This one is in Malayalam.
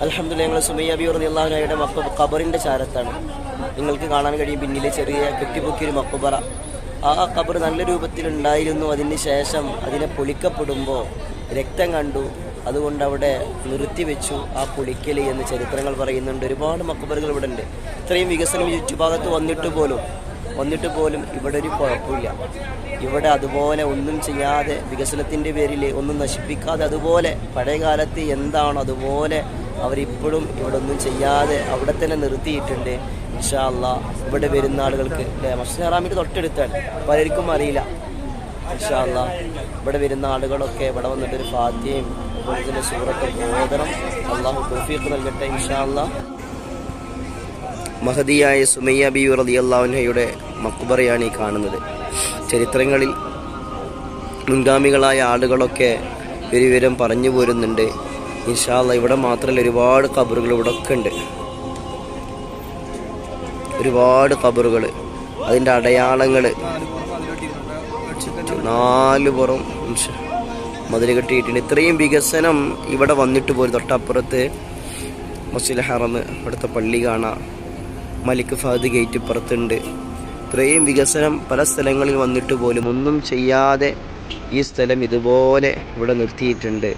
അൽഹംദുലില്ലാഹ്, ഞങ്ങൾ സുമയ്യ ബി റളിയല്ലാഹു അൻഹയുടെ ഖബറിൻ്റെ ചാരത്താണ്. നിങ്ങൾക്ക് കാണാൻ കഴിയും പിന്നിലെ ചെറിയ കെട്ടിപ്പൊക്കിയൊരു മഖ്ബറ. ആ ഖബർ നല്ല രൂപത്തിലുണ്ടായിരുന്നു. അതിന് ശേഷം അതിനെ പൊളിക്കപ്പെടുമ്പോൾ രക്തം കണ്ടു. അതുകൊണ്ട് അവിടെ നിർത്തിവെച്ചു ആ പൊളിക്കൽ എന്ന് ചരിത്രങ്ങൾ പറയുന്നുണ്ട്. ഒരുപാട് മഖ്ബറുകൾ ഇവിടെ ഉണ്ട്. ഇത്രയും വികസനം ചുറ്റുഭാഗത്ത് വന്നിട്ട് പോലും ഇവിടെ ഒരു കുഴപ്പമില്ല. ഇവിടെ അതുപോലെ ഒന്നും ചെയ്യാതെ, വികസനത്തിൻ്റെ പേരിൽ ഒന്നും നശിപ്പിക്കാതെ, അതുപോലെ പഴയ കാലത്ത് എന്താണോ അതുപോലെ അവരിപ്പോഴും ഇവിടെ ഒന്നും ചെയ്യാതെ അവിടെ തന്നെ നിർത്തിയിട്ടുണ്ട്. ഇൻഷാ അല്ലാഹ് ഇവിടെ വരുന്ന ആളുകൾക്ക് മസ്ജിദുൽ ഹറാമിൻ്റെ തൊട്ടടുത്താണ്, പലർക്കും അറിയില്ല. ഇൻഷാ അല്ലാഹ് ഇവിടെ വരുന്ന ആളുകളൊക്കെ ഇവിടെ വന്നിട്ടൊരു ഫാത്തിഹയും അതുപോലെ തന്നെ സൂറത്തും ഓതണം. അള്ളാഹു തൗഫീഖ് നൽകട്ടെ ഇൻഷാ അല്ലാഹ്. മഹദിയായ സുമയ്യ ബി റളിയല്ലാഹു അൻഹയുടെ മഖ്ബറയാണ് ഈ കാണുന്നത്. ചരിത്രങ്ങളിൽ മുൻഗാമികളായ ആളുകളൊക്കെ ഒരു വിവരം പറഞ്ഞു പോരുന്നുണ്ട്. ഇൻഷാ അല്ലാഹ് ഇവിടെ മാത്രമല്ല, ഒരുപാട് ഖബറുകൾ ഇവിടെ ഒക്കെ ഉണ്ട്. ഒരുപാട് ഖബറുകൾ, അതിൻ്റെ അടയാളങ്ങൾ, 4 പുറം മതിൽ കെട്ടിയിട്ടുണ്ട്. ഇത്രയും വികസനം ഇവിടെ വന്നിട്ട് പോലും, തൊട്ടപ്പുറത്ത് മസ്ജിദുൽ ഹറം, ഇവിടുത്തെ പള്ളി കാണാം, മലിക് ഫഹദ് ഗേറ്റ് ഇപ്പുറത്തുണ്ട്. ഇത്രയും വികസനം പല സ്ഥലങ്ങളിൽ വന്നിട്ട് പോലും ഒന്നും ചെയ്യാതെ ഈ സ്ഥലം ഇതുപോലെ ഇവിടെ നിർത്തിയിട്ടുണ്ട്.